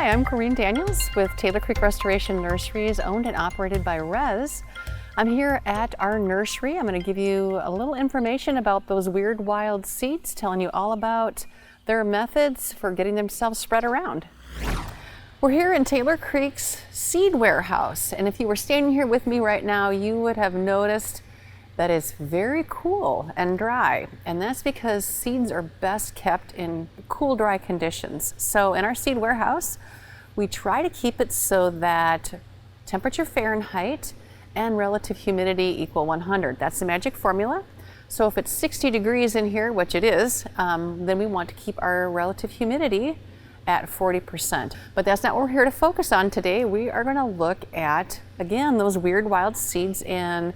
Hi, I'm Corinne Daniels with Taylor Creek Restoration Nurseries, owned and operated by Res. I'm here at our nursery. I'm going to give you a little information about those weird wild seeds, telling you all about their methods for getting themselves spread around. We're here in Taylor Creek's seed warehouse, and if you were standing here with me right now, you would have noticed that it's very cool and dry, and that's because seeds are best kept in cool, dry conditions. So in our seed warehouse, we try to keep it so that temperature Fahrenheit and relative humidity equal 100. That's the magic formula. So if it's 60 degrees in here, which it is, then we want to keep our relative humidity at 40%. But that's not what we're here to focus on today. We are going to look at, again, those weird wild seeds and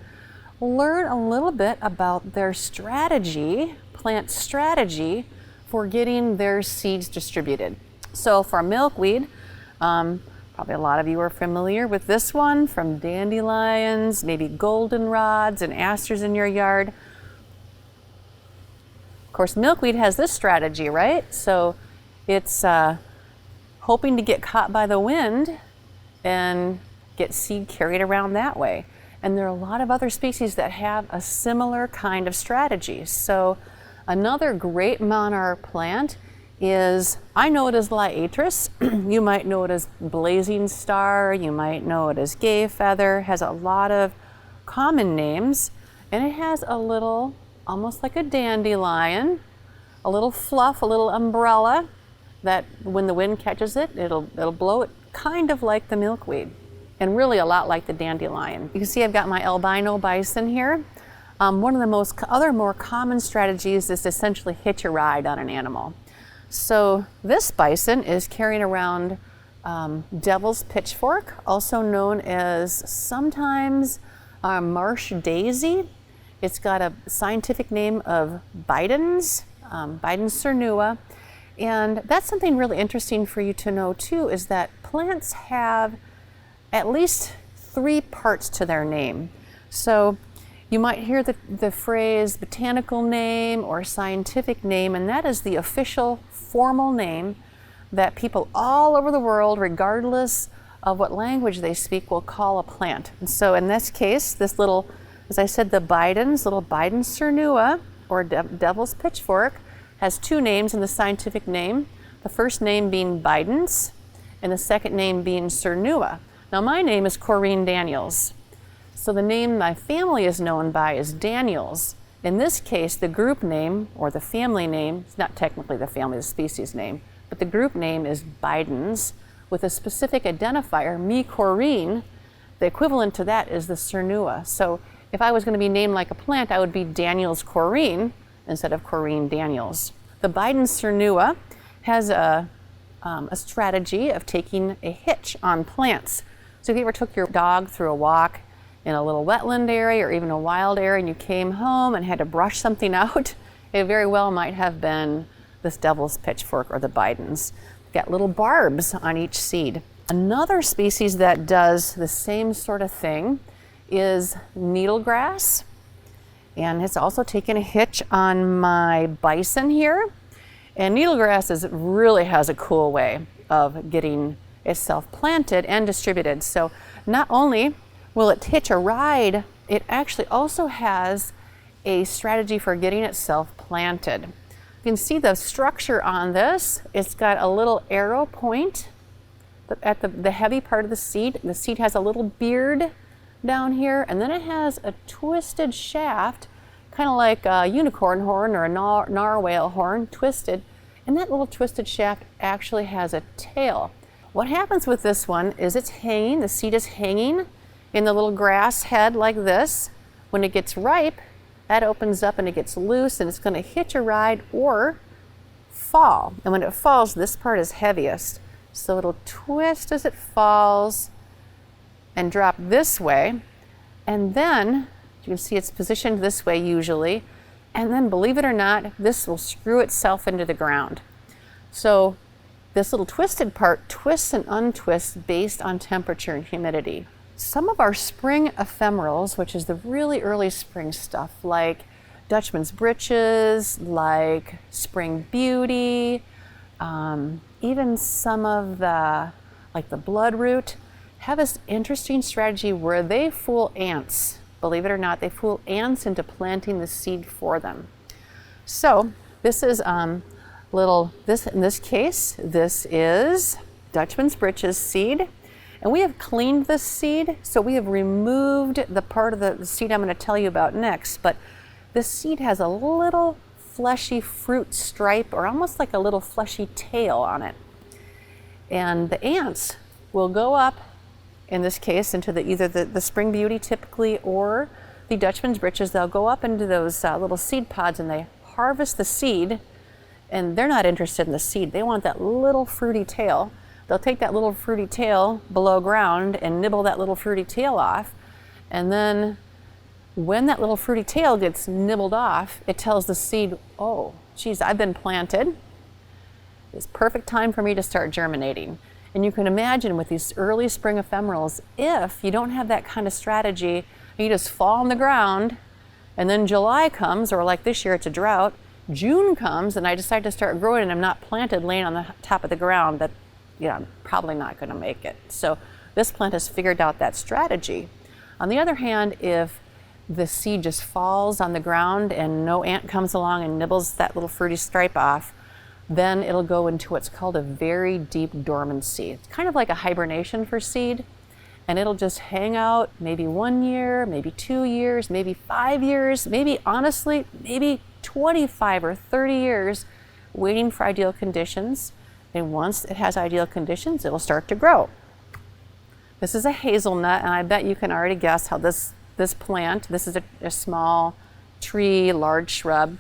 learn a little bit about their strategy, plant strategy, for getting their seeds distributed. So for milkweed, probably a lot of you are familiar with this one from dandelions, maybe goldenrods and asters in your yard. Of course, milkweed has this strategy, right? So it's hoping to get caught by the wind and get seed carried around that way. And there are a lot of other species that have a similar kind of strategy. So another great monarch plant is, I know it as Liatris. You might know it as blazing star, you might know it as gay feather, has a lot of common names, and it has a little, almost like a dandelion, a little fluff, a little umbrella that when the wind catches it, it'll blow it, kind of like the milkweed. And really a lot like the dandelion. You can see I've got my albino bison here. One of the other more common strategies is to essentially hitch a ride on an animal. So this bison is carrying around devil's pitchfork, also known as sometimes marsh daisy. It's got a scientific name of Bidens, Bidens cernua. And that's something really interesting for you to know too, is that plants have at least 3 parts to their name. So you might hear the phrase botanical name or scientific name, and that is the official formal name that people all over the world, regardless of what language they speak, will call a plant. And so in this case, this little, as I said, the little Bidens cernua, or devil's pitchfork, has 2 names in the scientific name. The first name being Bidens, and the second name being cernua. Now my name is Corinne Daniels, so the name my family is known by is Daniels. In this case, the group name, or the family name, it's not technically the family, the species name, but the group name is Bidens, with a specific identifier, me Corinne. The equivalent to that is the cernua. So if I was going to be named like a plant, I would be Daniels Corinne instead of Corinne Daniels. The Bidens cernua has a strategy of taking a hitch on plants. So if you ever took your dog through a walk in a little wetland area or even a wild area and you came home and had to brush something out, it very well might have been this devil's pitchfork or the Bidens. Got little barbs on each seed. Another species that does the same sort of thing is needlegrass, and it's also taken a hitch on my bison here. And needlegrass really has a cool way of getting itself planted and distributed. So not only will it hitch a ride, it actually also has a strategy for getting itself planted. You can see the structure on this. It's got a little arrow point at the heavy part of the seed. The seed has a little beard down here, and then it has a twisted shaft, kind of like a unicorn horn or a narwhal horn, twisted. And that little twisted shaft actually has a tail. What happens with this one is it's hanging, the seed is hanging in the little grass head like this. When it gets ripe, that opens up and it gets loose, and it's going to hitch a ride or fall. And when it falls, this part is heaviest. So it'll twist as it falls and drop this way. And then you can see it's positioned this way usually. And then, believe it or not, this will screw itself into the ground. So this little twisted part twists and untwists based on temperature and humidity. Some of our spring ephemerals, which is the really early spring stuff, like Dutchman's Britches, like Spring Beauty, even some of the, like the bloodroot, have this interesting strategy where they fool ants. Believe it or not, they fool ants into planting the seed for them. So this is in this case, this is Dutchman's Britches seed. And we have cleaned this seed, so we have removed the part of the seed I'm going to tell you about next. But this seed has a little fleshy fruit stripe, or almost like a little fleshy tail on it. And the ants will go up, in this case, into either the Spring Beauty typically, or the Dutchman's Britches. They'll go up into those little seed pods and they harvest the seed, and they're not interested in the seed. They want that little fruity tail. They'll take that little fruity tail below ground and nibble that little fruity tail off. And then when that little fruity tail gets nibbled off, it tells the seed, oh, geez, I've been planted. It's perfect time for me to start germinating. And you can imagine with these early spring ephemerals, if you don't have that kind of strategy, you just fall on the ground, and then July comes, or like this year it's a drought, June comes and I decide to start growing and I'm not planted laying on the top of the ground, that, I'm probably not going to make it. So this plant has figured out that strategy. On the other hand, if the seed just falls on the ground and no ant comes along and nibbles that little fruity stripe off, then it'll go into what's called a very deep dormancy. It's kind of like a hibernation for seed, and it'll just hang out maybe 1 year, maybe 2 years, maybe 5 years, maybe honestly, maybe 25 or 30 years, waiting for ideal conditions. And once it has ideal conditions, it will start to grow. This is a hazelnut, and I bet you can already guess how this plant, this is a small tree, large shrub,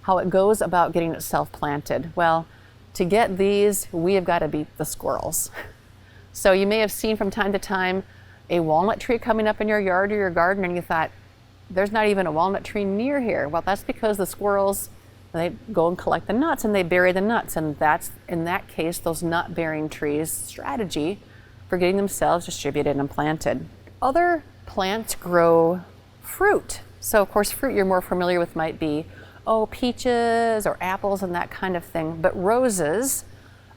how it goes about getting itself planted. Well, to get these, we have got to beat the squirrels. So you may have seen from time to time a walnut tree coming up in your yard or your garden, and you thought, there's not even a walnut tree near here. Well, that's because the squirrels, they go and collect the nuts and they bury the nuts, and that's, in that case, those nut-bearing trees' strategy for getting themselves distributed and planted. Other plants grow fruit. So of course, fruit you're more familiar with might be, peaches or apples and that kind of thing, but roses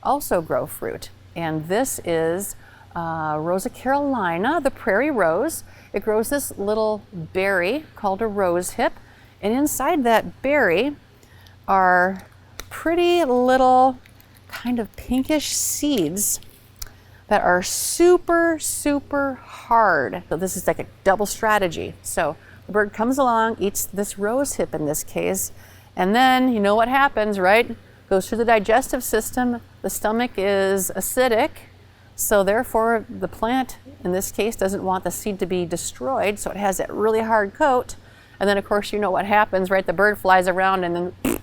also grow fruit. And this is Rosa Carolina, the prairie rose. It grows this little berry called a rosehip, and inside that berry are pretty little kind of pinkish seeds that are super, super hard. So this is like a double strategy. So the bird comes along, eats this rosehip in this case, and then you know what happens, right? Goes through the digestive system. The stomach is acidic, so therefore the plant, in this case, doesn't want the seed to be destroyed, so it has that really hard coat. And then of course you know what happens, right? The bird flies around and then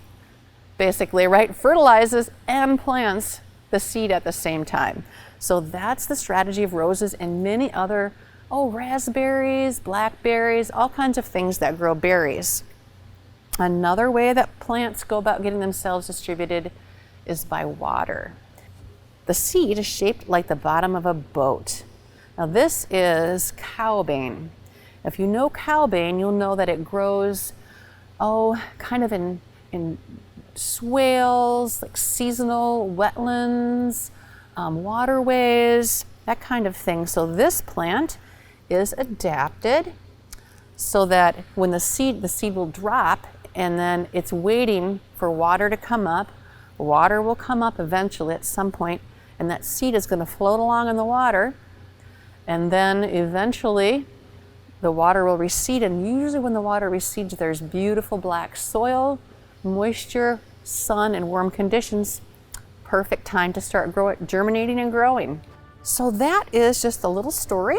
basically, right, fertilizes and plants the seed at the same time. So that's the strategy of roses and many other, raspberries, blackberries, all kinds of things that grow berries. Another way that plants go about getting themselves distributed is by water. The seed is shaped like the bottom of a boat. Now this is Cowbane. If you know Cowbane, you'll know that it grows, kind of in swales, like seasonal wetlands, waterways, that kind of thing. So this plant is adapted so that when the seed will drop, and then it's waiting for water to come up. Water will come up eventually at some point, and that seed is going to float along in the water, and then eventually the water will recede, and usually when the water recedes, there's beautiful black soil, moisture, sun, and warm conditions. Perfect time to start germinating and growing. So that is just a little story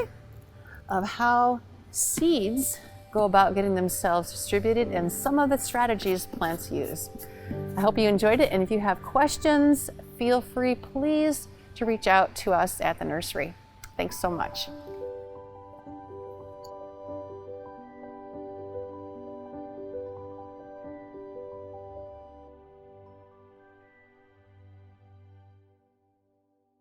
of how seeds go about getting themselves distributed and some of the strategies plants use. I hope you enjoyed it, and if you have questions, feel free, please, to reach out to us at the nursery. Thanks so much.